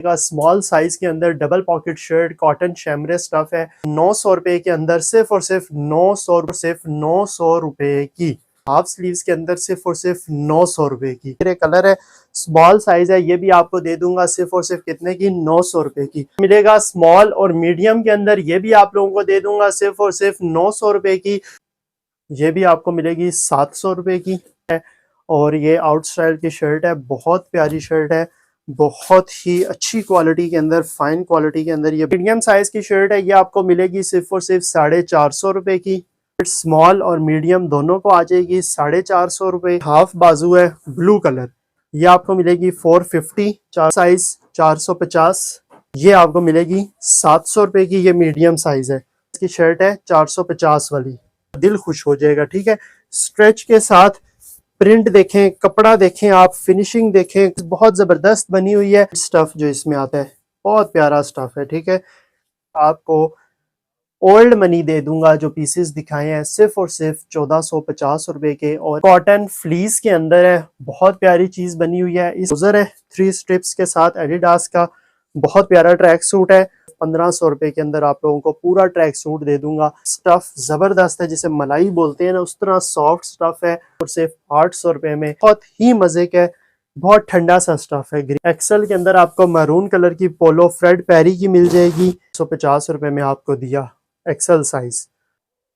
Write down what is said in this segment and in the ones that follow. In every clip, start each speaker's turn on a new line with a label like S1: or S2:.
S1: का small size के अंदर double pocket shirt cotton शैमरे stuff है 900 रुपए के अंदर, सिर्फ और सिर्फ 900 रुपए की। हाफ स्लीव्स के अंदर सिर्फ और सिर्फ 900 रुपए की। मेरे कलर है, स्मॉल साइज है, ये भी आपको दे दूंगा सिर्फ और सिर्फ कितने की, 900 रुपए की मिलेगा। स्मॉल और मीडियम के अंदर ये भी आप लोगों को दे दूंगा सिर्फ और सिर्फ 900 रुपए की। ये भी आपको मिलेगी 700 रुपए की है। और ये आउट स्टाइल की शर्ट है, बहुत प्यारी शर्ट है, बहुत ही अच्छी क्वालिटी के अंदर, फाइन क्वालिटी के अंदर। ये मीडियम साइज की शर्ट है, ये आपको मिलेगी सिर्फ और सिर्फ 450 रुपए की। स्मॉल और मीडियम दोनों को आ जाएगी 450 रुपए। हाफ बाजू है ब्लू कलर, ये आपको मिलेगी 450। चार साइज 450, ये आपको मिलेगी 700 रुपए की। ये मीडियम साइज है, इसकी शर्ट है 450 वाली, दिल खुश हो जाएगा। ठीक है, स्ट्रेच के साथ प्रिंट देखें, कपड़ा देखें, आप फिनिशिंग देखें, बहुत जबरदस्त बनी हुई है। स्टफ जो इसमें आता है बहुत प्यारा स्टफ है। ठीक है, आपको ओल्ड मनी दे दूंगा, जो पीसेस दिखाए हैं सिर्फ और सिर्फ 1450 रुपए के। और कॉटन फ्लीस के अंदर है, बहुत प्यारी चीज बनी हुई है। इस ट्राउजर है 3 स्ट्रिप्स के साथ एडिडास का, बहुत प्यारा ट्रैक सूट है। 1500 रुपए के अंदर आप लोगों को पूरा ट्रैक सूट दे दूंगा। स्टफ जबरदस्त है, जिसे मलाई बोलते हैं ना, उस तरह सॉफ्ट स्टफ है। और सिर्फ 800 रुपए में बहुत ही मजे का, बहुत ठंडा सा स्टफ है। एक्सल के अंदर आपको मैरून कलर की पोलो फ्रेड पैरी की मिल जाएगी, 150 रुपए में आपको दिया एक्सल साइज।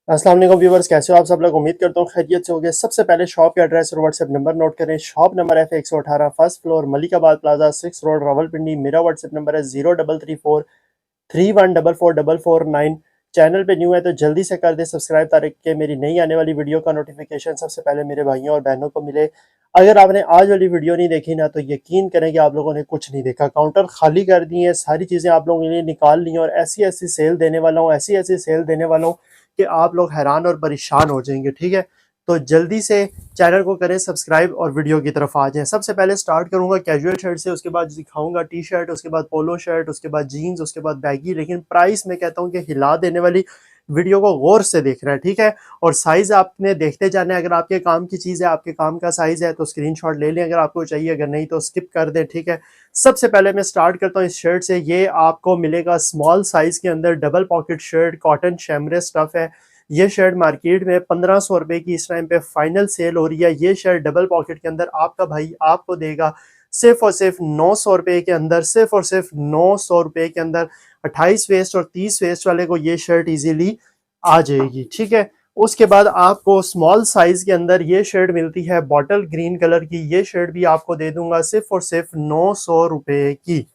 S1: अस्सलाम वालेकुम व्यूअर्स, कैसे हो आप सब लोग? उम्मीद करता हूँ खैरियत से होंगे। सबसे पहले शॉप का एड्रेस और व्हाट्सएप नंबर नोट करें। शॉप नंबर है 118, first floor, Malikabad plaza, 6 road, Rawalpindi. मेरा व्हाट्सएप नंबर है 033431444449। चैनल पे न्यू है तो जल्दी से कर दे सब्सक्राइब, ताकि मेरी नई आने वाली वीडियो का नोटिफिकेशन सबसे पहले मेरे भाइयों और बहनों को मिले। अगर आपने आज वाली वीडियो नहीं देखी ना, तो यकीन करें कि आप लोगों ने कुछ नहीं देखा। काउंटर खाली कर दिए हैं, सारी चीज़ें आप लोगों के लिए निकाल ली हैं, और ऐसी ऐसी सेल देने वाला हूँ, ऐसी ऐसी सेल देने वाला हूँ कि आप लोग हैरान और परेशान हो जाएंगे। ठीक है, तो जल्दी से चैनल को करें सब्सक्राइब और वीडियो की तरफ आ जाएं। सबसे पहले स्टार्ट करूंगा कैजुअल शर्ट से, उसके बाद दिखाऊंगा टी शर्ट, उसके बाद पोलो शर्ट, उसके बाद जीन्स, उसके बाद बैगी। लेकिन प्राइस में कहता हूं कि हिला देने वाली, वीडियो को गौर से देखना है। ठीक है, और साइज आपने देखते जाना है। अगर आपके काम की चीज़ है, आपके काम का साइज है, तो स्क्रीनशॉट ले लें अगर आपको चाहिए, अगर नहीं तो स्किप कर दें। ठीक है, सबसे पहले मैं स्टार्ट करता हूँ इस शर्ट से। ये आपको मिलेगा स्मॉल साइज के अंदर, double pocket shirt, cotton शैमरे stuff है। ये शर्ट मार्केट में 1500 रुपए की इस टाइम पे फाइनल सेल हो रही है। ये शर्ट डबल पॉकेट के अंदर आपका भाई आपको देगा सिर्फ और सिर्फ 900 रुपए के अंदर, सिर्फ और सिर्फ 900 रुपए के अंदर। 28 वेस्ट और 30 वेस्ट वाले को ये शर्ट इजीली आ जाएगी। ठीक है, उसके बाद आपको स्मॉल साइज के अंदर ये शर्ट मिलती है बॉटल ग्रीन कलर की। ये शर्ट भी आपको दे दूंगा सिर्फ और सिर्फ 900 रुपए की।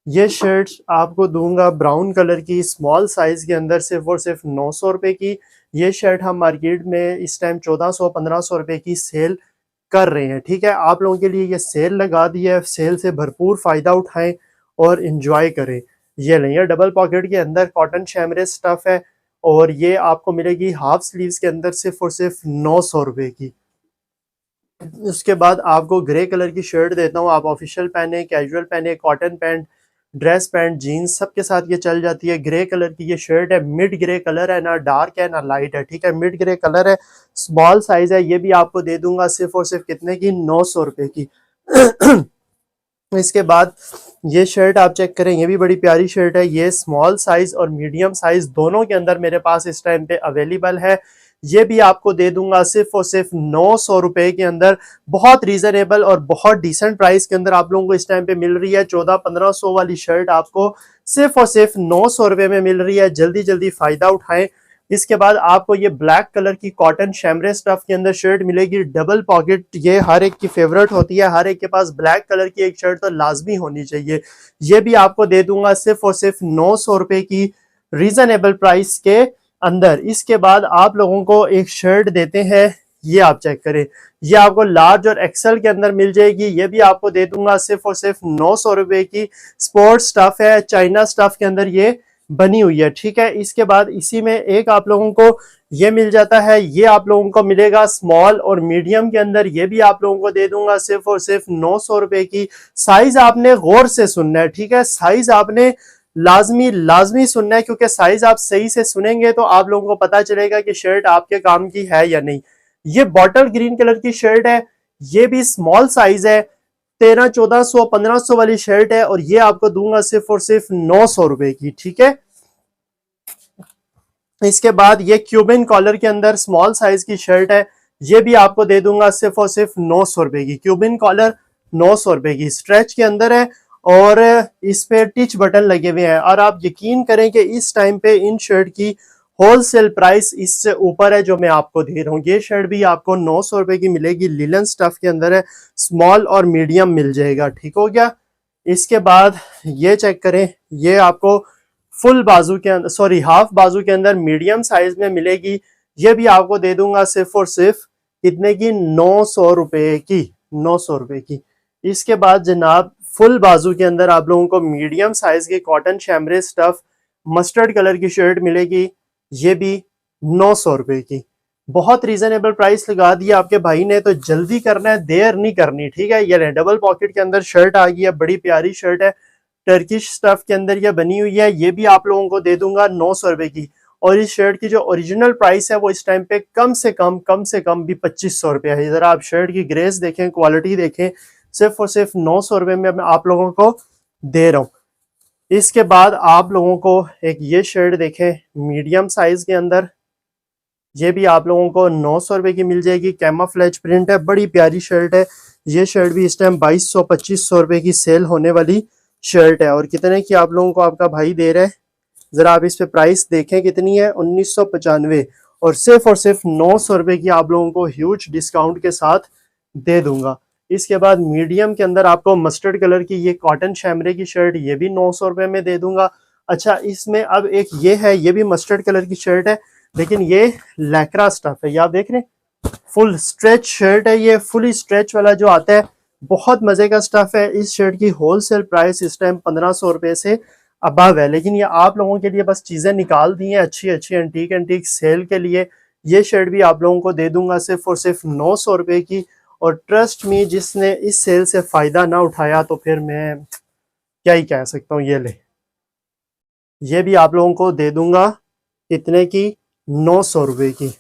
S1: ये शर्ट आपको दूंगा ब्राउन कलर की, स्मॉल साइज के अंदर, सिर्फ और सिर्फ 900 रुपए की। ये शर्ट हम मार्केट में इस टाइम 1400-1500 रुपए की सेल कर रहे हैं। ठीक है, आप लोगों के लिए ये सेल लगा दी है, सेल से भरपूर फायदा उठाएं और इंजॉय करें। ये लें, ये डबल पॉकेट के अंदर कॉटन शैमरे स्टफ है, और ये आपको मिलेगी हाफ स्लीव्स के अंदर सिर्फ और सिर्फ 900 रुपए की। उसके बाद आपको ग्रे कलर की शर्ट देता हूँ, आप ऑफिशियल पहने, कैजुअल पहने, cotton pant, dress pant, jeans, सबके साथ ये चल जाती है। ग्रे कलर की ये शर्ट है, मिड ग्रे कलर है, ना डार्क है ना लाइट है। ठीक है, मिड ग्रे कलर है, स्मॉल साइज है। ये भी आपको दे दूंगा सिर्फ और सिर्फ कितने की, 900 रुपए की। इसके बाद ये शर्ट आप चेक करें, ये भी बड़ी प्यारी शर्ट है। ये स्मॉल साइज और मीडियम साइज दोनों के अंदर मेरे पास इस टाइम पे अवेलेबल है। ये भी आपको दे दूंगा सिर्फ और सिर्फ 900 रुपए के अंदर। बहुत रीजनेबल और बहुत डिसेंट प्राइस के अंदर आप लोगों को इस टाइम पे मिल रही है। 1400-1500 वाली शर्ट आपको सिर्फ और सिर्फ 900 रुपए में मिल रही है। जल्दी जल्दी फायदा उठाएं। इसके बाद आपको ये ब्लैक कलर की कॉटन शैमरे स्टफ के अंदर शर्ट मिलेगी, डबल पॉकेट। ये हर एक की फेवरेट होती है, हर एक के पास ब्लैक कलर की एक शर्ट तो लाजमी होनी चाहिए। ये भी आपको दे दूंगा सिर्फ और सिर्फ 900 रुपए की, रीजनेबल प्राइस के अंदर। इसके बाद आप लोगों को एक शर्ट देते हैं, ये आप चेक करें, ये आपको लार्ज और एक्सेल के अंदर मिल जाएगी। ये भी आपको दे दूंगा सिर्फ और सिर्फ 900 रुपए की। स्पोर्ट्स स्टफ है, चाइना स्टफ के अंदर ये बनी हुई है। ठीक है, इसके बाद इसी में एक आप लोगों को ये मिल जाता है, ये आप लोगों को मिलेगा स्मॉल और मीडियम के अंदर। ये भी आप लोगों को दे दूंगा सिर्फ और सिर्फ 900 रुपए की। साइज आपने गौर से सुनना है। ठीक है, साइज आपने लाजमी सुनना है, क्योंकि साइज आप सही से सुनेंगे तो आप लोगों को पता चलेगा कि शर्ट आपके काम की है या नहीं। ये बॉटल ग्रीन कलर की शर्ट है, ये भी स्मॉल साइज है, 1300 1500 वाली शर्ट है और ये आपको दूंगा सिर्फ और सिर्फ 900 रुपए की, ठीक है। इसके बाद ये क्यूबिन कॉलर के अंदर स्मॉल साइज की शर्ट है, ये भी आपको दे दूंगा सिर्फ और सिर्फ 900 रुपए की। क्यूबिन कॉलर 900 रुपए की, स्ट्रेच के अंदर है और इस पे टिच बटन लगे हुए हैं। और आप यकीन करें कि इस टाइम पे इन शर्ट की होलसेल प्राइस इससे ऊपर है जो मैं आपको दे रहा हूँ। ये शर्ट भी आपको 900 रुपए की मिलेगी, लिलन स्टफ के अंदर है, स्मॉल और मीडियम मिल जाएगा, ठीक हो गया। इसके बाद ये चेक करें, ये आपको फुल बाजू के अंदर, सॉरी हाफ बाजू के अंदर मीडियम साइज में मिलेगी। ये भी आपको दे दूंगा सिर्फ और सिर्फ कितने की, 900 रुपए की, 900 रुपए की। इसके बाद जनाब फुल बाजू के अंदर आप लोगों को मीडियम साइज की कॉटन शैमरे स्टफ मस्टर्ड कलर की शर्ट मिलेगी, ये भी 900 रुपए की। बहुत रीजनेबल प्राइस लगा दिया आपके भाई ने, तो जल्दी करना है, देर नहीं करनी, ठीक है। ये डबल पॉकेट के अंदर शर्ट आ गई है, बड़ी प्यारी शर्ट है, टर्किश स्टफ के अंदर ये बनी हुई है। ये भी आप लोगों को दे दूंगा 900 रुपए की। और इस शर्ट की जो ओरिजिनल प्राइस है वो इस टाइम पे कम से कम भी 2500 रुपया है। जरा आप शर्ट की ग्रेस देखें, क्वालिटी देखें, सिर्फ और सिर्फ 900 रुपए में मैं आप लोगों को दे रहा हूँ। इसके बाद आप लोगों को एक ये शर्ट देखें मीडियम साइज के अंदर, ये भी आप लोगों को 900 रुपए की मिल जाएगी। कैमोफ्लेज प्रिंट है, बड़ी प्यारी शर्ट है। ये शर्ट भी इस टाइम 2200-2500 रुपए की सेल होने वाली शर्ट है। और कितने की आप लोगों को आपका भाई दे रहा है, जरा आप इस पे प्राइस देखें कितनी है, 1995। और सिर्फ 900 रुपए की आप लोगों को ह्यूज डिस्काउंट के साथ दे दूंगा। इसके बाद मीडियम के अंदर आपको मस्टर्ड कलर की ये कॉटन शैमरे की शर्ट, ये भी 900 रुपए में दे दूंगा। अच्छा, इसमें अब एक ये है, ये भी मस्टर्ड कलर की शर्ट है, लेकिन ये लैक्रा स्टफ है, ये आप देख रहे हैं, फुल स्ट्रेच शर्ट है, ये फुली स्ट्रेच वाला जो आता है, बहुत मजे का स्टफ है। इस शर्ट की होलसेल प्राइस इस टाइम 1500 रुपए से अबव है, लेकिन ये आप लोगों के लिए बस चीजें निकाल दी हैं अच्छी अच्छी एंटीक सेल के लिए। ये शर्ट भी आप लोगों को दे दूंगा सिर्फ और सिर्फ 900 रुपए की। और ट्रस्ट मी, जिसने इस सेल से फायदा ना उठाया तो फिर मैं क्या ही कह सकता हूँ। ये ले, ये भी आप लोगों को दे दूंगा कितने की, 900 रुपए की।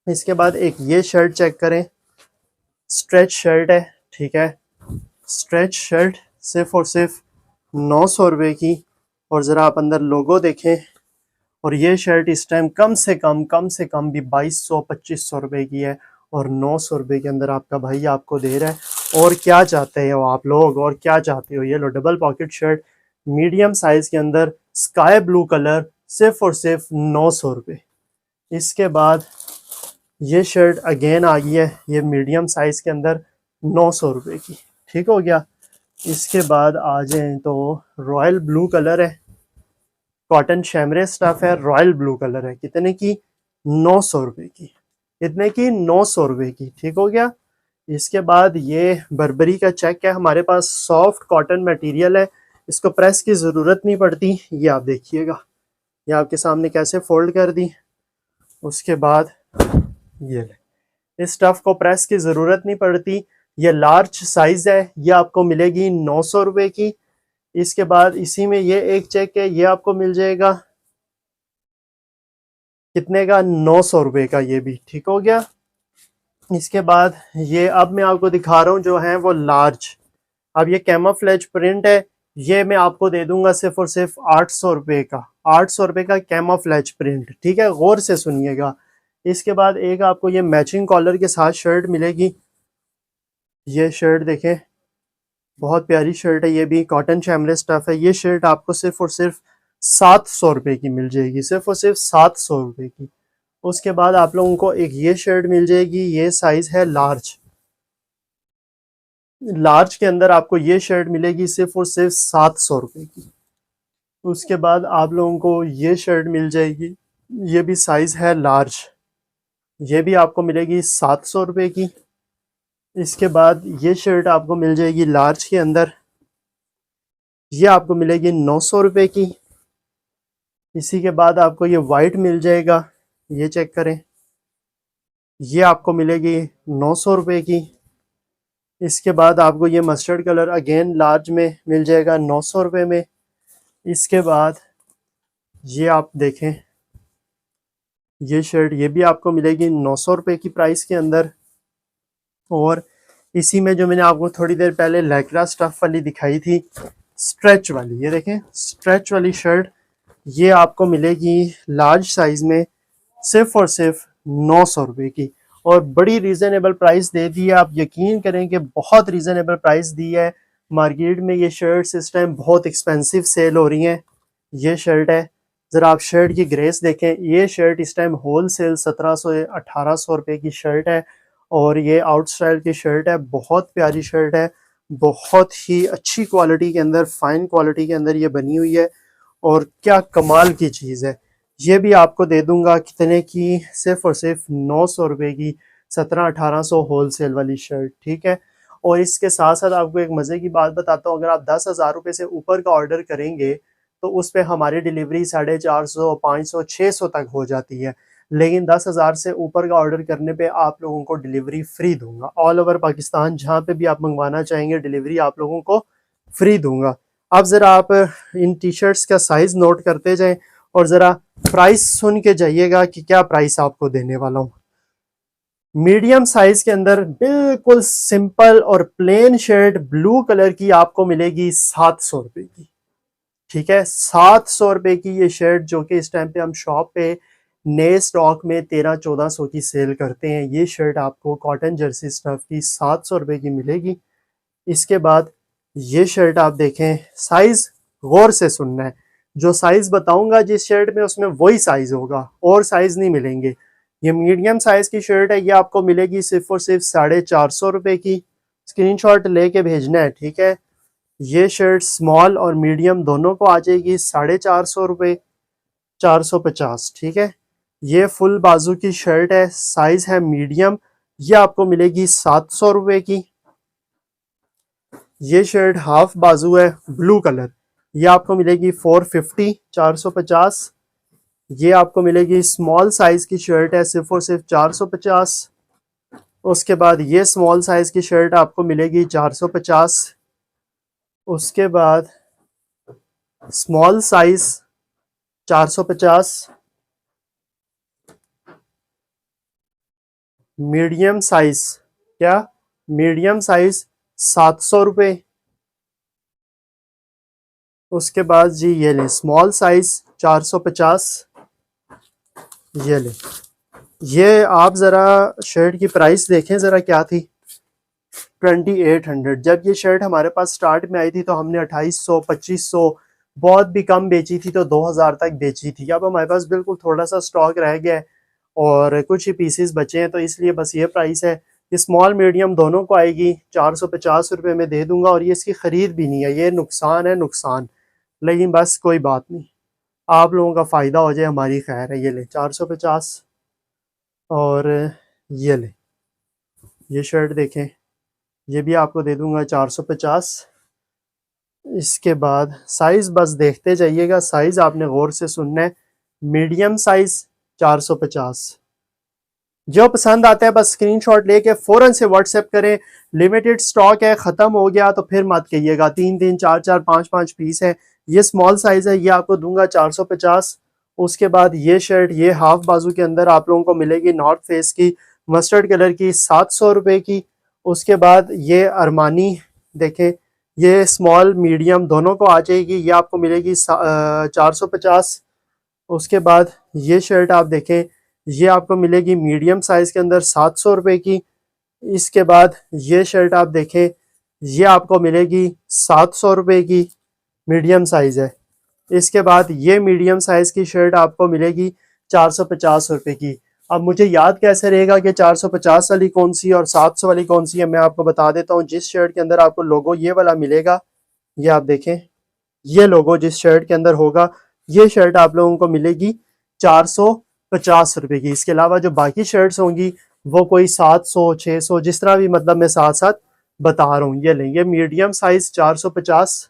S1: इसके बाद एक ये शर्ट चेक करें, स्ट्रेच शर्ट है, ठीक है, स्ट्रेच शर्ट सिर्फ और सिर्फ 900 रुपए की। और ज़रा आप अंदर लोगो देखें, और ये शर्ट इस टाइम कम से कम भी 2200-2500 रुपए की है, और 900 रुपए के अंदर आपका भाई आपको दे रहा है। और क्या चाहते हो आप लोग, और क्या चाहते हो। ये लो double pocket shirt medium size के अंदर, स्काई ब्लू कलर, सिर्फ और सिर्फ 900 रुपए। इसके बाद ये शर्ट अगेन आ गई है, ये मीडियम साइज के अंदर 900 रुपए की, ठीक हो गया। इसके बाद आ जाए तो रॉयल ब्लू कलर है, कॉटन शैमरे स्टफ है, रॉयल ब्लू कलर है, कितने की, 900 रुपए की, कितने की, 900 रुपए की, ठीक हो गया। इसके बाद ये बर्बरी का चेक है, हमारे पास सॉफ्ट कॉटन मटेरियल है, इसको प्रेस की ज़रूरत नहीं पड़ती। ये आप देखिएगा, ये आपके सामने कैसे फोल्ड कर दी। उसके बाद ये इस स्टफ को प्रेस की ज़रूरत नहीं पड़ती। ये लार्ज साइज है, ये आपको मिलेगी 900 रुपए की। इसके बाद इसी में ये एक चेक है, ये आपको मिल जाएगा कितने का, 900 रुपए का, ये भी ठीक हो गया। इसके बाद ये अब मैं आपको दिखा रहा हूँ जो है वो लार्ज। अब ये कैमोफ्लेज प्रिंट है, ये मैं आपको दे दूंगा सिर्फ और सिर्फ 800 रुपए का, 800 रुपए का कैमोफ्लेज प्रिंट, ठीक है, गौर से सुनिएगा। इसके बाद एक आपको ये मैचिंग कॉलर के साथ शर्ट मिलेगी, ये शर्ट देखें, बहुत प्यारी शर्ट है, ये भी कॉटन शैमरे स्टफ है। ये शर्ट आपको सिर्फ और सिर्फ 700 रुपए की मिल जाएगी, सिर्फ और सिर्फ 700 रुपए की। उसके बाद आप लोगों को एक ये शर्ट मिल जाएगी, ये साइज है लार्ज, लार्ज के अंदर आपको ये शर्ट मिलेगी सिर्फ और सिर्फ 700 रुपए की। उसके बाद आप लोगों को ये शर्ट मिल जाएगी, ये भी साइज है लार्ज, ये भी आपको मिलेगी 700 रुपए की। इसके बाद ये शर्ट आपको मिल जाएगी लार्ज के अंदर, ये आपको मिलेगी 900 रुपए की। इसी के बाद आपको ये वाइट मिल जाएगा, ये चेक करें, ये आपको मिलेगी 900 रुपए की। इसके बाद आपको ये मस्टर्ड कलर अगेन लार्ज में मिल जाएगा 900 रुपए में। इसके बाद ये आप देखें, ये शर्ट, ये भी आपको मिलेगी 900 रुपए की प्राइस के अंदर। और इसी में जो मैंने आपको थोड़ी देर पहले लैक्रा स्टफ वाली दिखाई थी, स्ट्रेच वाली, ये देखें स्ट्रेच वाली शर्ट, ये आपको मिलेगी लार्ज साइज में सिर्फ और सिर्फ 900 रुपये की, और बड़ी रीज़नेबल प्राइस दे दी है। आप यकीन करें कि बहुत रीज़नेबल प्राइस दी है। मार्केट में ये शर्ट्स इस टाइम बहुत एक्सपेंसिव सेल हो रही हैं। ये शर्ट है, ज़रा आप शर्ट की ग्रेस देखें। ये शर्ट इस टाइम होल सेल 1700-1800 रुपये की शर्ट है, और ये आउट स्टाइल की शर्ट है। बहुत प्यारी शर्ट है, बहुत ही अच्छी क्वालिटी के अंदर, फाइन क्वालिटी के अंदर ये बनी हुई है, और क्या कमाल की चीज़ है। ये भी आपको दे दूंगा कितने की, सिर्फ और सिर्फ 900 रुपये की, 1700-1800 होल सेल वाली शर्ट, ठीक है। और इसके साथ साथ आपको एक मज़े की बात बताता हूँ, अगर आप 10,000 रुपये से ऊपर का ऑर्डर करेंगे तो उस पर हमारी डिलीवरी 450, 500, 600 तक हो जाती है। लेकिन 10,000 से ऊपर का ऑर्डर करने पे आप लोगों को डिलीवरी फ्री दूंगा। ऑल ओवर पाकिस्तान जहाँ पे भी आप मंगवाना चाहेंगे, डिलीवरी आप लोगों को फ्री दूंगा। अब ज़रा आप इन टी शर्ट्स का साइज़ नोट करते जाएं, और ज़रा प्राइस सुन के जाइएगा कि क्या प्राइस आपको देने वाला हूँ। मीडियम साइज के अंदर बिल्कुल सिंपल और प्लेन शर्ट ब्लू कलर की आपको मिलेगी 700 रुपये की, ठीक है। 700 रुपये की ये शर्ट, जो कि इस टाइम पे हम शॉप पे नए स्टॉक में 1300-1400 की सेल करते हैं। ये शर्ट आपको कॉटन जर्सी स्टफ की 700 रुपये की मिलेगी। इसके बाद ये शर्ट आप देखें, साइज गौर से सुनना है, जो साइज बताऊंगा जिस शर्ट में उसमें वही साइज होगा, और साइज नहीं मिलेंगे। ये मीडियम साइज की शर्ट है, ये आपको मिलेगी सिर्फ और सिर्फ 450 रुपये की। स्क्रीनशॉट लेके भेजना है, ठीक है। ये शर्ट स्मॉल और मीडियम दोनों को आ जाएगी 450 रुपये, 450, ठीक है। ये फुल बाजू की शर्ट है, साइज है मीडियम, ये आपको मिलेगी 700 रुपये की। ये शर्ट हाफ बाजू है ब्लू कलर, ये आपको मिलेगी 450, 450। ये आपको मिलेगी स्मॉल साइज की शर्ट है, सिर्फ और सिर्फ 450। उसके बाद ये स्मॉल साइज की शर्ट आपको मिलेगी 450। उसके बाद स्मॉल साइज 450, मीडियम साइज, क्या मीडियम साइज 700 रुपये। उसके बाद जी ये ले स्मॉल साइज 450, ये ले। ये आप ज़रा शर्ट की प्राइस देखें ज़रा क्या थी, 2800। जब ये शर्ट हमारे पास स्टार्ट में आई थी तो हमने 2800, 2500, बहुत भी कम बेची थी तो 2000 तक बेची थी। अब हमारे पास बिल्कुल थोड़ा सा स्टॉक रह गया है और कुछ ही पीसेस बचे हैं, तो इसलिए बस ये प्राइस है। ये स्मॉल मीडियम दोनों को आएगी 450 रुपये में दे दूंगा, और ये इसकी ख़रीद भी नहीं है, ये नुकसान है, नुकसान। लेकिन बस कोई बात नहीं, आप लोगों का फ़ायदा हो जाए हमारी खैर है। ये ले 450, और ये ले ये शर्ट देखें, ये भी आपको दे दूंगा 450। इसके बाद साइज़ बस देखते जाइएगा, साइज़ आपने गौर से सुनना है। मीडियम साइज़ 450, जो पसंद आता है बस स्क्रीनशॉट लेके फ़ौरन से व्हाट्सएप करें। लिमिटेड स्टॉक है, ख़त्म हो गया तो फिर मत कहिएगा। 3-3, 4-4, 5-5 पीस है। ये स्मॉल साइज़ है, ये आपको दूंगा 450। उसके बाद ये शर्ट, ये हाफ बाजू के अंदर आप लोगों को मिलेगी नॉर्थ फेस की, मस्टर्ड कलर की, 700 रुपये की। उसके बाद ये अरमानी देखें, ये स्मॉल मीडियम दोनों को आ जाएगी, ये आपको मिलेगी 450। उसके बाद ये शर्ट आप देखें, ये आपको मिलेगी मीडियम साइज़ के अंदर 700 रुपये की। इसके बाद ये शर्ट आप देखें, ये आपको मिलेगी 700 रुपये की, मीडियम साइज़ है। इसके बाद ये मीडियम साइज़ की शर्ट आपको मिलेगी 450 रुपये की। अब मुझे याद कैसे रहेगा कि 450 वाली कौन सी और 700 वाली कौन सी है, मैं आपको बता देता हूँ। जिस शर्ट के अंदर आपको लोगो ये वाला मिलेगा, ये आप देखें, ये लोगो जिस शर्ट के अंदर होगा, ये शर्ट आप लोगों को मिलेगी 450 रुपये की। इसके अलावा जो बाकी शर्ट्स होंगी वो कोई 700, 600, जिस तरह भी, मतलब मैं साथ साथ बता रहा हूँ। ये लेंगे मीडियम साइज 450।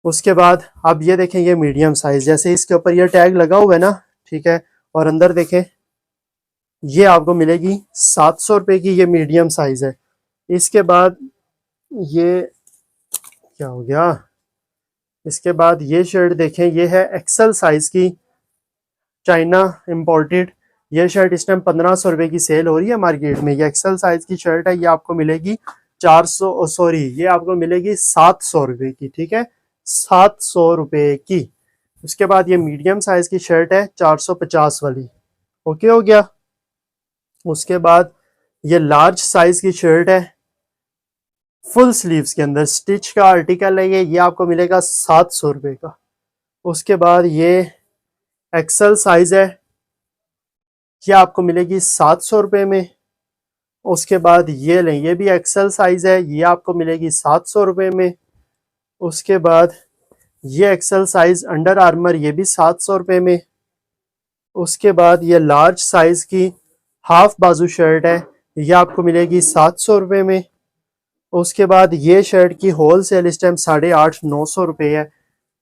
S1: उसके बाद अब ये देखें, ये मीडियम साइज, जैसे इसके ऊपर ये टैग लगा हुआ है ना, ठीक है, और अंदर देखें, ये आपको मिलेगी 700 रुपये की, ये मीडियम साइज है। इसके बाद ये क्या हो गया, इसके बाद ये शर्ट देखें, ये है एक्सल साइज की, चाइना इंपोर्टेड, ये शर्ट इस टाइम 1500 रुपये की सेल हो रही है मार्केट में। ये एक्सल साइज की शर्ट है, ये आपको मिलेगी 400, सॉरी ये आपको मिलेगी 700 रुपये की, ठीक है, 700 रुपये की। उसके बाद ये मीडियम साइज की शर्ट है 450 वाली, ओके हो गया। उसके बाद ये लार्ज साइज की शर्ट है फुल स्लीव्स के अंदर, स्टिच का आर्टिकल है ये आपको मिलेगा 700 रुपये का। उसके बाद ये एक्सल साइज है, ये आपको मिलेगी 700 रुपये में। उसके बाद ये लें, ये भी एक्सल साइज है, ये आपको मिलेगी 700 रुपये में। उसके बाद ये एक्सल साइज अंडर आर्मर, ये भी 700 रुपये में। उसके बाद ये लार्ज साइज की हाफ बाजू शर्ट है, ये आपको मिलेगी 700 रुपये में। उसके बाद ये शर्ट की होल सेल इस टाइम 850-900 रुपये है।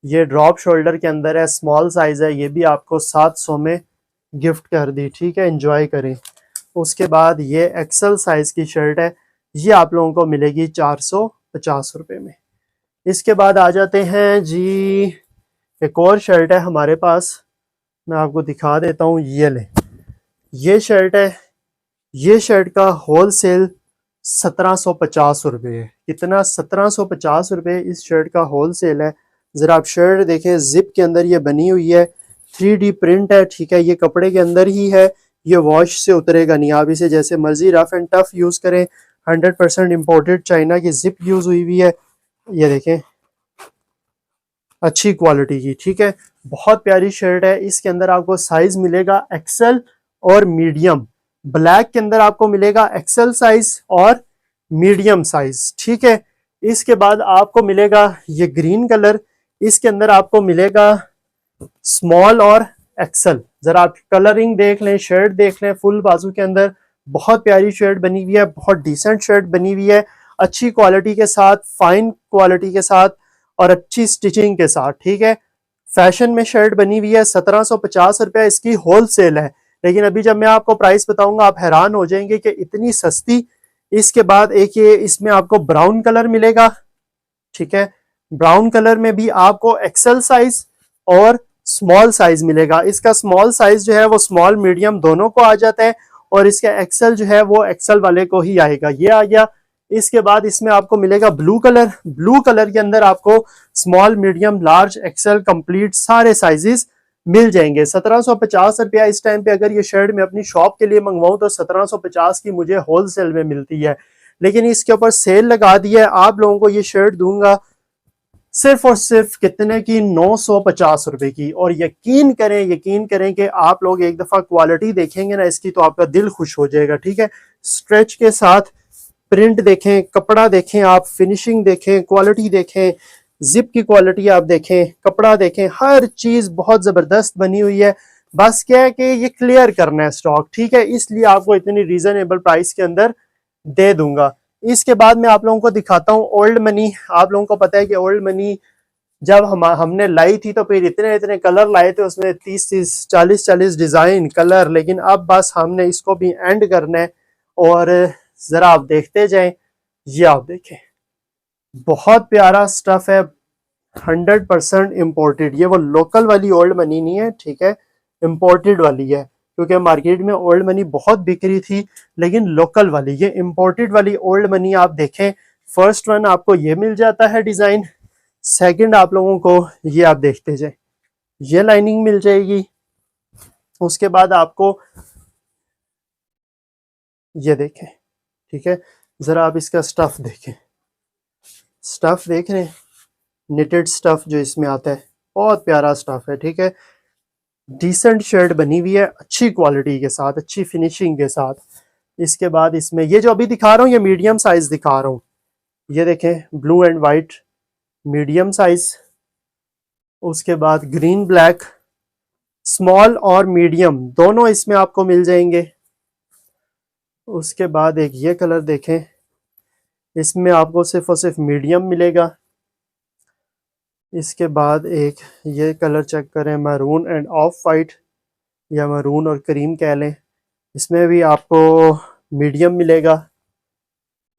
S1: ये ड्रॉप शोल्डर के अंदर है, स्मॉल साइज है, ये भी आपको 700 में गिफ्ट कर दी, ठीक है, एंजॉय करें। उसके बाद ये एक्सल साइज की शर्ट है, ये आप लोगों को मिलेगी 450 रुपये में। इसके बाद आ जाते हैं जी, एक और शर्ट है हमारे पास, मैं आपको दिखा देता हूँ। ये लें, ये शर्ट है, ये शर्ट का होल सेल 1750 रुपये है। कितना? 1750 रुपये इस शर्ट का होल सेल है। ज़रा आप शर्ट देखें, जिप के अंदर ये बनी हुई है, 3D प्रिंट है, ठीक है, ये कपड़े के अंदर ही है, ये वॉश से उतरेगा नहीं। आप इसे जैसे मर्जी रफ एंड टफ यूज़ करें। 100% इम्पोर्टेड चाइना की जिप यूज़ हुई हुई है, ये देखें, अच्छी क्वालिटी की, ठीक है, बहुत प्यारी शर्ट है। इसके अंदर आपको साइज मिलेगा एक्सेल और मीडियम। ब्लैक के अंदर आपको मिलेगा एक्सेल साइज और मीडियम साइज, ठीक है। इसके बाद आपको मिलेगा ये ग्रीन कलर, इसके अंदर आपको मिलेगा स्मॉल और एक्सेल। जरा आप कलरिंग देख लें, शर्ट देख लें, फुल बाजू के अंदर बहुत प्यारी शर्ट बनी हुई है, बहुत डिसेंट शर्ट बनी हुई है, अच्छी क्वालिटी के साथ, फाइन क्वालिटी के साथ और अच्छी स्टिचिंग के साथ, ठीक है। फैशन में शर्ट बनी हुई है, 1750 रुपया इसकी होल सेल है। लेकिन अभी जब मैं आपको प्राइस बताऊंगा आप हैरान हो जाएंगे कि इतनी सस्ती। इसके बाद एक ये इसमें आपको ब्राउन कलर मिलेगा, ठीक है, ब्राउन कलर में भी आपको एक्सेल साइज और स्मॉल साइज मिलेगा। इसका स्मॉल साइज जो है वो स्मॉल मीडियम दोनों को आ जाता है और इसका एक्सेल जो है वो एक्सेल वाले को ही आएगा, ये आ गया। इसके बाद इसमें आपको मिलेगा ब्लू कलर, ब्लू कलर के अंदर आपको small medium large XL complete सारे साइजेस मिल जाएंगे। 1750 रुपया इस टाइम पे अगर ये शर्ट मैं अपनी शॉप के लिए मंगवाऊं तो 1750 की मुझे होलसेल में मिलती है। लेकिन इसके ऊपर सेल लगा दी है, आप लोगों को ये शर्ट दूंगा सिर्फ और सिर्फ कितने की? 950 रुपए की। और यकीन करें कि आप लोग एक दफा क्वालिटी देखेंगे ना इसकी तो आपका दिल खुश हो जाएगा, ठीक है। स्ट्रेच के साथ प्रिंट देखें, कपड़ा देखें, आप फिनिशिंग देखें, क्वालिटी देखें, जिप की क्वालिटी आप देखें, कपड़ा देखें, हर चीज बहुत जबरदस्त बनी हुई है। बस क्या है कि ये क्लियर करना है स्टॉक, ठीक है, इसलिए आपको इतनी रीजनेबल प्राइस के अंदर दे दूंगा। इसके बाद मैं आप लोगों को दिखाता हूँ ओल्ड मनी। आप लोगों को पता है कि ओल्ड मनी जब हमने लाई थी तो फिर इतने इतने कलर लाए थे उसमें, 30-30 40-40 डिजाइन कलर। लेकिन अब बस हमने इसको भी एंड करना है और जरा आप देखते जाएं। ये आप देखें, बहुत प्यारा स्टफ है, 100% इम्पोर्टेड। ये वो लोकल वाली ओल्ड मनी नहीं है, ठीक है, इम्पोर्टेड वाली है। क्योंकि मार्केट में ओल्ड मनी बहुत बिक रही थी, लेकिन लोकल वाली, ये इम्पोर्टेड वाली ओल्ड मनी आप देखें। फर्स्ट वन आपको ये मिल जाता है डिजाइन, सेकंड आप लोगों को ये आप देखते जाए ये लाइनिंग मिल जाएगी। उसके बाद आपको ये देखें, ठीक है, जरा आप इसका स्टफ देखें, स्टफ देख रहे हैं, निटेड स्टफ जो इसमें आता है, बहुत प्यारा स्टफ है, ठीक है, डिसेंट शर्ट बनी हुई है, अच्छी क्वालिटी के साथ, अच्छी फिनिशिंग के साथ। इसके बाद इसमें ये जो अभी दिखा रहा हूँ ये मीडियम साइज दिखा रहा हूँ, ये देखें blue and white medium size. उसके बाद ग्रीन ब्लैक, स्मॉल और मीडियम दोनों इसमें आपको मिल जाएंगे। उसके बाद एक ये कलर देखें, इसमें आपको सिर्फ और सिर्फ मीडियम मिलेगा। इसके बाद एक ये कलर चेक करें, मैरून एंड ऑफ वाइट या मैरून और क्रीम कह लें, इसमें भी आपको मीडियम मिलेगा।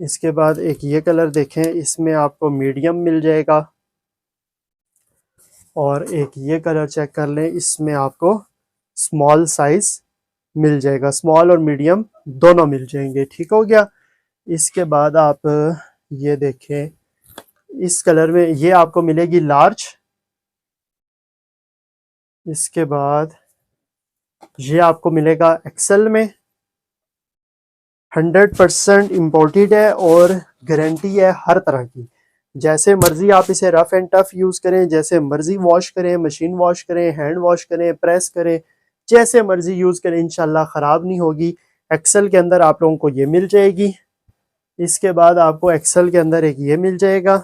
S1: इसके बाद एक ये कलर देखें, इसमें आपको मीडियम मिल जाएगा। और एक ये कलर चेक कर लें, इसमें आपको स्मॉल साइज मिल जाएगा, स्मॉल और मीडियम दोनों मिल जाएंगे। ठीक हो गया। इसके बाद आप ये देखें, इस कलर में ये आपको मिलेगी लार्ज। इसके बाद ये आपको मिलेगा एक्सेल में। 100% इम्पोर्टेड है और गारंटी है हर तरह की। जैसे मर्जी आप इसे रफ एंड टफ यूज़ करें, जैसे मर्जी वॉश करें, मशीन वॉश करें, हैंड वॉश करें, प्रेस करें, जैसे मर्जी यूज़ करें, इंशाल्लाह ख़राब नहीं होगी। एक्सेल के अंदर आप लोगों को ये मिल जाएगी। इसके बाद आपको एक्सेल के अंदर एक ये मिल जाएगा।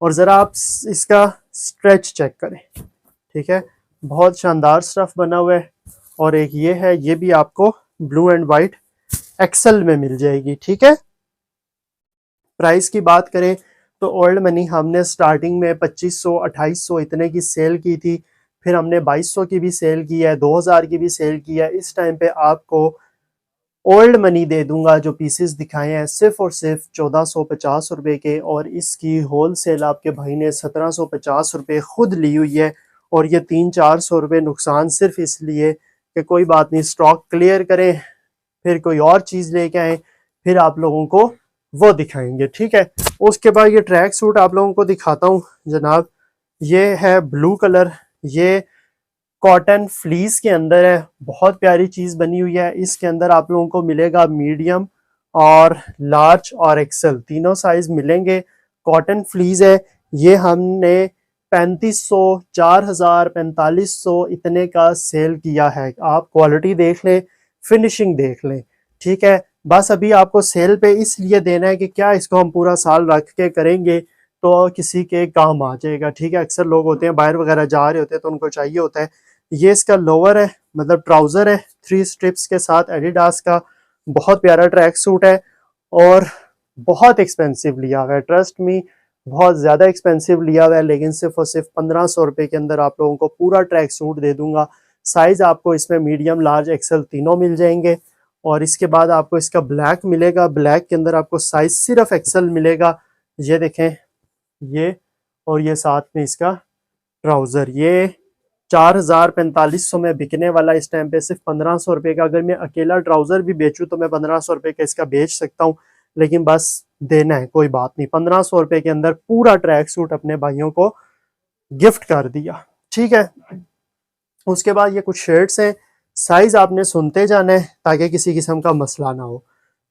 S1: और ज़रा आप इसका स्ट्रेच चेक करें, ठीक है, बहुत शानदार स्टफ बना हुआ है। और एक ये है, ये भी आपको ब्लू एंड वाइट एक्सेल में मिल जाएगी। ठीक है। प्राइस की बात करें तो ओल्ड मनी हमने स्टार्टिंग में 2500 2800 इतने की सेल की थी, फिर हमने 2200 की भी सेल की है, 2000 की भी सेल की है। इस टाइम पे आपको ओल्ड मनी दे दूंगा जो पीसेस दिखाए हैं सिर्फ और सिर्फ 1450 रुपए के, और इसकी होल सेल आपके भाई ने 1750 रुपए खुद ली हुई है। और ये 300-400 रुपये नुकसान सिर्फ इसलिए कि कोई बात नहीं, स्टॉक क्लियर करें, फिर कोई और चीज़ लेके आए, फिर आप लोगों को वो दिखाएंगे। ठीक है। उसके बाद ये ट्रैक सूट आप लोगों को दिखाता हूँ जनाब। ये है ब्लू कलर, ये कॉटन फ्लीस के अंदर है, बहुत प्यारी चीज़ बनी हुई है। इसके अंदर आप लोगों को मिलेगा मीडियम और लार्ज और एक्सेल, तीनों साइज मिलेंगे। कॉटन फ्लीस है, ये हमने 3500, 4000, 4500 इतने का सेल किया है। आप क्वालिटी देख लें, फिनिशिंग देख लें। ठीक है। बस अभी आपको सेल पे इसलिए देना है कि क्या इसको हम पूरा साल रख के करेंगे तो किसी के काम आ जाएगा। ठीक है। अक्सर लोग होते हैं बाहर वगैरह जा रहे होते हैं तो उनको चाहिए होता है। ये इसका लोअर है, मतलब ट्राउजर है 3 स्ट्रिप्स के साथ, एडिडास का, बहुत प्यारा ट्रैक सूट है और बहुत एक्सपेंसिव लिया हुआ है, ट्रस्ट मी, बहुत ज़्यादा एक्सपेंसिव लिया हुआ है। लेकिन सिर्फ और सिर्फ 1500 रुपये के अंदर आप लोगों को पूरा ट्रैक सूट दे दूंगा। साइज़ आपको इसमें मीडियम, लार्ज, एक्सेल तीनों मिल जाएंगे। और इसके बाद आपको इसका ब्लैक मिलेगा, ब्लैक के अंदर आपको साइज सिर्फ एक्सेल मिलेगा। ये देखें, ये और ये साथ में इसका ट्राउज़र, ये 4000-4500 में बिकने वाला इस टाइम पे सिर्फ 1500 रुपये का। अगर मैं अकेला ट्राउज़र भी बेचूँ तो मैं 1500 रुपये का इसका बेच सकता हूँ, लेकिन बस देना है, कोई बात नहीं। 1500 रुपये के अंदर पूरा ट्रैक सूट अपने भाइयों को गिफ्ट कर दिया। ठीक है। उसके बाद ये कुछ शर्ट्स हैं, साइज आपने सुनते जाना है ताकि किसी किस्म का मसला ना हो।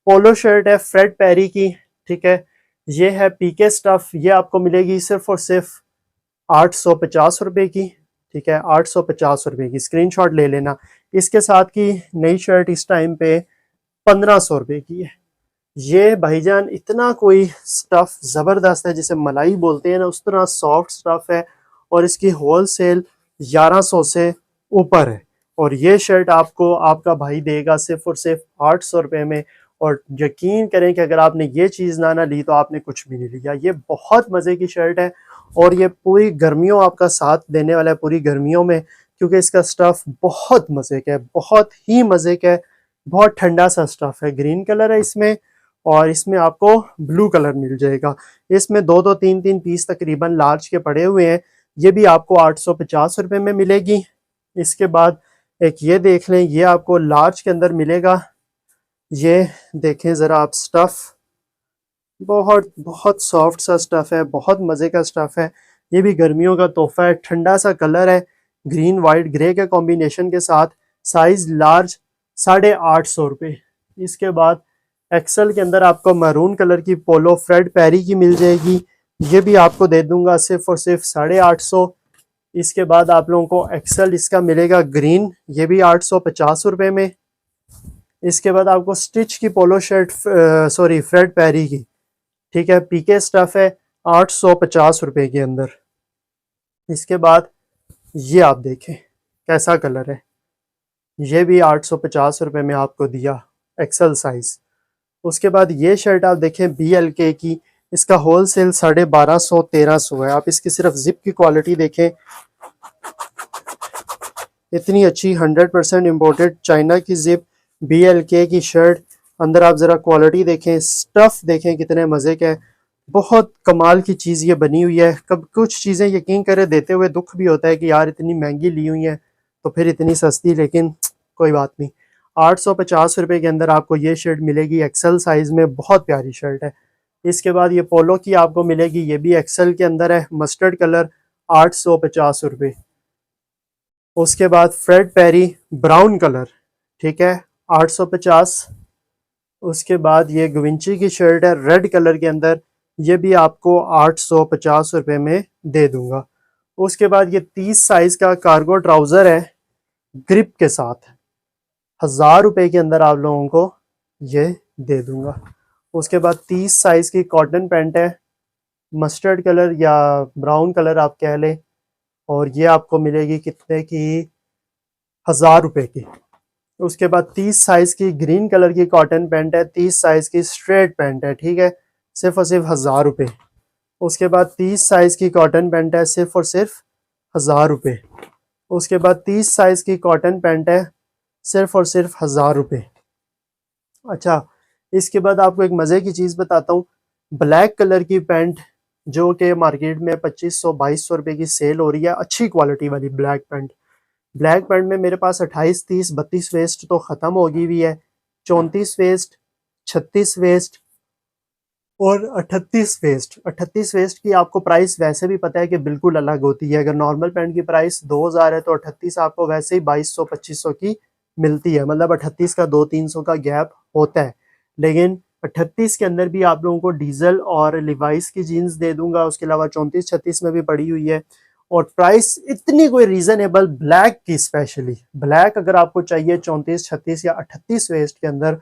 S1: पोलो शर्ट है फ्रेड पेरी की। ठीक है। ये है पीके स्टफ, ये आपको मिलेगी सिर्फ और सिर्फ 850 रुपये की। ठीक है। 850 रुपये की, स्क्रीनशॉट ले लेना। इसके साथ की नई शर्ट इस टाइम पे 1500 रुपये की है। ये भाईजान इतना कोई स्टफ ज़बरदस्त है, जिसे मलाई बोलते हैं ना, उस तरह सॉफ्ट स्टफ है और इसकी होल सेल 1100 से ऊपर है। और ये शर्ट आपको आपका भाई देगा सिर्फ और सिर्फ 800 रुपये में। और यकीन करें कि अगर आपने ये चीज़ ना ली तो आपने कुछ भी नहीं लिया। ये बहुत मज़े की शर्ट है और ये पूरी गर्मियों आपका साथ देने वाला है, पूरी गर्मियों में, क्योंकि इसका स्टफ़ बहुत मज़े का है, बहुत ही मज़े का है, बहुत ठंडा सा स्टफ़ है। ग्रीन कलर है इसमें और इसमें आपको ब्लू कलर मिल जाएगा। इसमें 2-2, 3-3 पीस तकरीबन लार्ज के पड़े हुए हैं। ये भी आपको 850 रुपये में मिलेगी। इसके बाद एक ये देख लें, ये आपको लार्ज के अंदर मिलेगा। ये देखें ज़रा आप, स्टफ़ बहुत बहुत सॉफ्ट सा स्टफ़ है, बहुत मज़े का स्टफ़ है। ये भी गर्मियों का तोहफ़ा है, ठंडा सा कलर है, ग्रीन वाइट ग्रे के कॉम्बिनेशन के साथ। साइज़ लार्ज 850 रुपये। इसके बाद एक्सेल के अंदर आपको मैरून कलर की पोलो फ्रेड पेरी की मिल जाएगी। ये भी आपको दे दूंगा सिर्फ और सिर्फ 850। इसके बाद आप लोगों को एक्सेल इसका मिलेगा ग्रीन, ये भी 850 रुपये में। इसके बाद आपको स्टिच की polo shirt, sorry Fred Perry की, ठीक है, पीके स्टफ है, 850 रुपये के अंदर। इसके बाद ये आप देखें कैसा कलर है, ये भी 850 रुपये में आपको दिया, एक्सेल साइज। उसके बाद ये शर्ट आप देखें BLK की, इसका होल सेल 1250-1300 है। आप इसकी सिर्फ जिप की क्वालिटी देखें, इतनी अच्छी 100% इम्पोर्टेड चाइना की जिप, BLK की शर्ट। अंदर आप ज़रा क्वालिटी देखें, स्टफ़ देखें कितने मज़े का है, बहुत कमाल की चीज़ ये बनी हुई है। कब कुछ चीज़ें यकीन करें देते हुए दुख भी होता है कि यार इतनी महंगी ली हुई हैं तो फिर इतनी सस्ती, लेकिन कोई बात नहीं। 850 रुपये के अंदर आपको ये शर्ट मिलेगी एक्सेल साइज में, बहुत प्यारी शर्ट है। इसके बाद ये पोलो की आपको मिलेगी, ये भी एक्सेल के अंदर है, मस्टर्ड कलर, 850 रुपये। उसके बाद फ्रेड पेरी ब्राउन कलर, ठीक है, 850। उसके बाद ये गविंची की शर्ट है रेड कलर के अंदर, ये भी आपको 850 रुपये में दे दूंगा। उसके बाद ये 30 साइज का कार्गो ट्राउज़र है ग्रिप के साथ, 1000 रुपये के अंदर आप लोगों को ये दे दूंगा। उसके बाद 30 साइज की कॉटन पैंट है, मस्टर्ड कलर या ब्राउन कलर आप कह लें, और ये आपको मिलेगी कितने की, 1000 रुपये की। उसके बाद 30 साइज की ग्रीन कलर की कॉटन पैंट है, 30 साइज की स्ट्रेट पैंट है, ठीक है, सिर्फ और सिर्फ 1000 रुपये। उसके बाद 30 साइज की कॉटन पैंट है, सिर्फ और सिर्फ 1000 रुपये। उसके बाद 30 साइज की कॉटन पैंट है, सिर्फ और सिर्फ 1000 रुपये। अच्छा, इसके बाद आपको एक मज़े की चीज़ बताता हूँ, ब्लैक कलर की पैंट जो कि मार्केट में 2500-2200 रुपये की सेल हो रही है, अच्छी क्वालिटी वाली ब्लैक पैंट। ब्लैक पैंट में मेरे पास 28, 30, 32 वेस्ट तो ख़त्म हो गई हुई है, 34 वेस्ट, 36 वेस्ट और 38 वेस्ट। 38 वेस्ट की आपको प्राइस वैसे भी पता है कि बिल्कुल अलग होती है। अगर नॉर्मल पैंट की प्राइस 2000 है तो 38 आपको वैसे ही 2200-2500 की मिलती है, मतलब 38 का 200-300 का गैप होता है। लेकिन 38 के अंदर भी आप लोगों को डीजल और लिवाइस की जीन्स दे दूंगा, उसके अलावा 34-36 में भी पड़ी हुई है। और प्राइस इतनी कोई रीजनेबल ब्लैक की, स्पेशली ब्लैक अगर आपको चाहिए 34-36 या 38 वेस्ट के अंदर,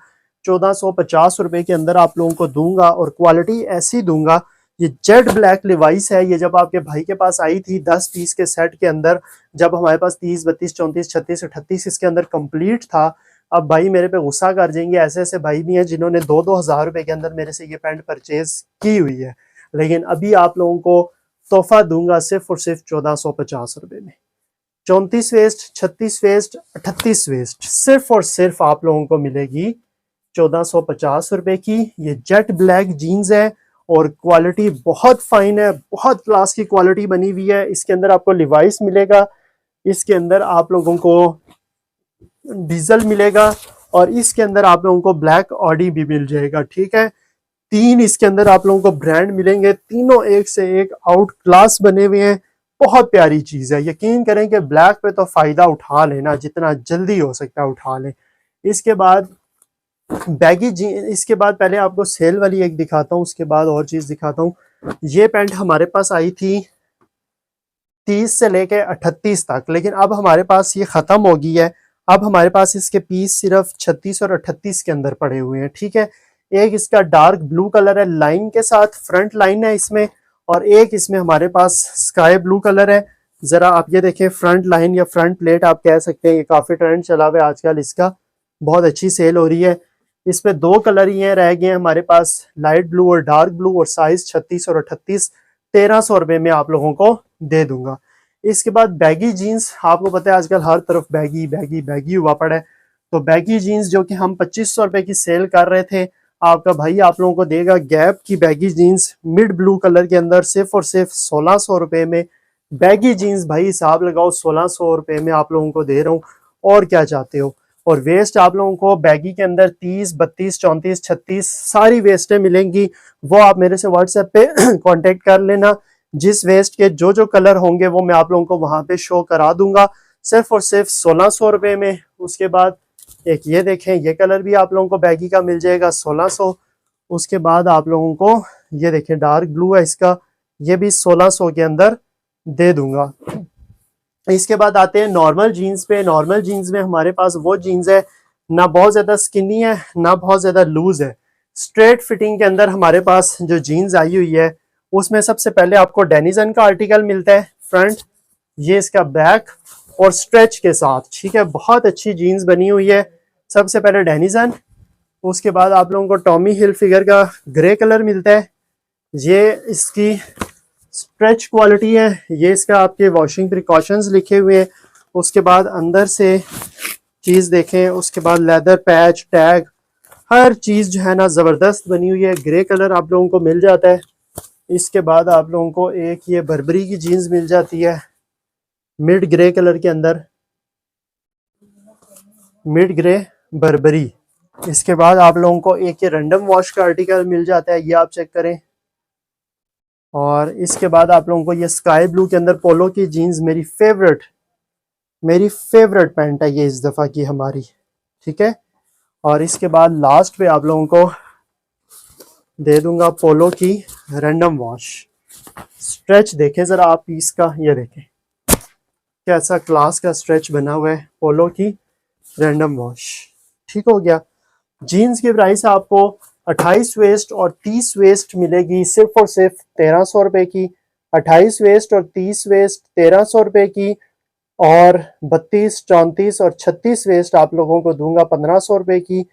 S1: 1450 रुपये के अंदर आप लोगों को दूंगा, और क्वालिटी ऐसी दूंगा। ये जेड ब्लैक लिवाइस है, ये जब आपके भाई के पास आई थी 10 पीस के सेट के अंदर, जब हमारे पास 30, 32, 34, 36, 38 इसके अंदर कंप्लीट था। अब भाई मेरे पे गुस्सा कर जाएंगे, ऐसे ऐसे भाई भी हैं जिन्होंने 2-2 हज़ार रुपये के अंदर मेरे से ये पैंट परचेज की हुई है, लेकिन अभी आप लोगों को तोहफा दूंगा सिर्फ और सिर्फ 1450 रुपये में। 34 वेस्ट, 36 वेस्ट, 38 वेस्ट सिर्फ और सिर्फ आप लोगों को मिलेगी 1450 रुपये की। ये जेट ब्लैक जीन्स है और क्वालिटी बहुत फाइन है, बहुत क्लास की क्वालिटी बनी हुई है। इसके अंदर आपको लिवाइस मिलेगा, इसके अंदर आप लोगों को डीजल मिलेगा, और इसके अंदर आप लोगों को ब्लैक ऑडी भी मिल जाएगा, ठीक है। 3 इसके अंदर आप लोगों को ब्रांड मिलेंगे, तीनों एक से एक आउट क्लास बने हुए हैं। बहुत प्यारी चीज है, यकीन करें कि ब्लैक पे तो फायदा उठा लेना, जितना जल्दी हो सकता है उठा लें। इसके बाद बैगी जीन, इसके बाद पहले आपको सेल वाली एक दिखाता हूँ, उसके बाद और चीज दिखाता हूँ। ये पैंट हमारे पास आई थी 30 से लेके 38 तक, लेकिन अब हमारे पास ये खत्म हो गई है। अब हमारे पास इसके पीस सिर्फ 36 और 38 के अंदर पड़े हुए हैं, ठीक है। एक इसका डार्क ब्लू कलर है, लाइन के साथ फ्रंट लाइन है इसमें, और एक इसमें हमारे पास स्काई ब्लू कलर है। जरा आप ये देखें, फ्रंट लाइन या फ्रंट प्लेट आप कह सकते हैं, ये काफी ट्रेंड चला हुआ है आजकल, इसका बहुत अच्छी सेल हो रही है। इस पे 2 कलर ही रह गए हैं हमारे पास, लाइट ब्लू और डार्क ब्लू, और साइज 36 और 38, 1300 रुपये में आप लोगों को दे दूंगा। इसके बाद बैगी जीन्स, आपको पता है आजकल हर तरफ बैगी बैगी बैगी हुआ पड़ा है, तो बैगी जीन्स जो कि हम 2500 रुपये की सेल कर रहे थे, आपका भाई आप लोगों को देगा गैप की baggy jeans mid blue colour के अंदर सिर्फ और सिर्फ 1600 रुपये में। बैगी जीन्स भाई हिसाब लगाओ, 1600 रुपये में आप लोगों को दे रहा हूँ, और क्या चाहते हो। और वेस्ट आप लोगों को बैगी के अंदर 30, 32, 34, 36 सारी वेस्टें मिलेंगी, वो आप मेरे से व्हाट्सएप पे कांटेक्ट कर लेना। जिस वेस्ट के जो जो कलर होंगे वो मैं आप लोगों को वहां पे शो करा दूंगा, सिर्फ और सिर्फ 1600 रुपये में। उसके बाद एक ये देखें, ये कलर भी आप लोगों को बैगी का मिल जाएगा 1600। उसके बाद आप लोगों को ये देखें, डार्क ब्लू है इसका, ये भी 1600 के अंदर दे दूंगा। इसके बाद आते हैं नॉर्मल जीन्स पे। नॉर्मल जीन्स में हमारे पास वो जीन्स है, ना बहुत ज्यादा स्किनी है ना बहुत ज्यादा लूज है, स्ट्रेट फिटिंग के अंदर हमारे पास जो जीन्स आई हुई है, उसमें सबसे पहले आपको डेनिजन का आर्टिकल मिलता है फ्रंट, ये इसका बैक और स्ट्रेच के साथ, ठीक है। बहुत अच्छी जीन्स बनी हुई है। सबसे पहले डेनिजन, उसके बाद आप लोगों को टॉमी हिल फिगर का ग्रे कलर मिलता है, ये इसकी स्ट्रेच क्वालिटी है, ये इसका आपके वॉशिंग प्रिकॉशंस लिखे हुए हैं। उसके बाद अंदर से चीज़ देखें, उसके बाद लेदर पैच टैग हर चीज़ जो है ना ज़बरदस्त बनी हुई है। ग्रे कलर आप लोगों को मिल जाता है। इसके बाद आप लोगों को एक ये बर्बरी की जीन्स मिल जाती है मिड ग्रे कलर के अंदर, मिड ग्रे बर्बरी। इसके बाद आप लोगों को एक ये रैंडम वॉश का आर्टिकल मिल जाता है, ये आप चेक करें। और इसके बाद आप लोगों को ये स्काई ब्लू के अंदर पोलो की जीन्स, मेरी फेवरेट पैंट है ये इस दफ़ा की हमारी, ठीक है। और इसके बाद लास्ट पे आप लोगों को दे दूंगा पोलो की रैंडम वॉश। स्ट्रेच देखें ज़रा आप पीस का, ये देखें कैसा क्लास का स्ट्रेच बना हुआ है, पोलो की रैंडम वॉश। ठीक हो गया। जीन्स की प्राइस आपको 28 वेस्ट और 30 वेस्ट मिलेगी सिर्फ और सिर्फ 1300 रुपए की। 28 वेस्ट और 30 वेस्ट 1300 रुपए की, और 32, 34 और 36 वेस्ट आप लोगों को दूंगा 1500 रुपए की।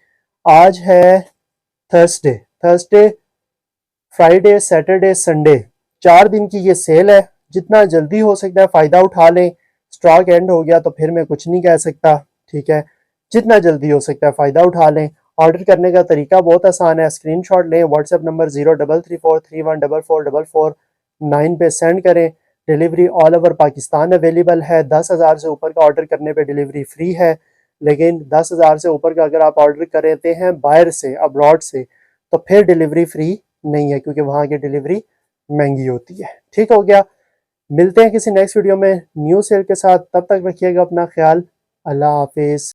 S1: आज है थर्सडे, फ्राइडे, सैटरडे, संडे, 4 दिन की ये सेल है। जितना जल्दी हो सकता है फ़ायदा उठा लें। स्टॉक एंड हो गया तो फिर मैं कुछ नहीं कह सकता, ठीक है। जितना जल्दी हो सकता है फ़ायदा उठा लें। ऑर्डर करने का तरीका बहुत आसान है, स्क्रीनशॉट लें, व्हाट्सएप नंबर 0334314449 पे सेंड करें। Delivery all over Pakistan available है। 10,000 से ऊपर का ऑर्डर करने पे डिलीवरी फ्री है, लेकिन 10,000 से ऊपर का अगर आप ऑर्डर करते हैं बाहर से, अब्रॉड से, तो फिर डिलीवरी फ्री नहीं है, क्योंकि वहाँ की डिलीवरी महंगी होती है। ठीक हो गया। मिलते हैं किसी नेक्स्ट वीडियो में न्यू सेल के साथ, तब तक रखिएगा अपना ख्याल। अल्लाह हाफिज़।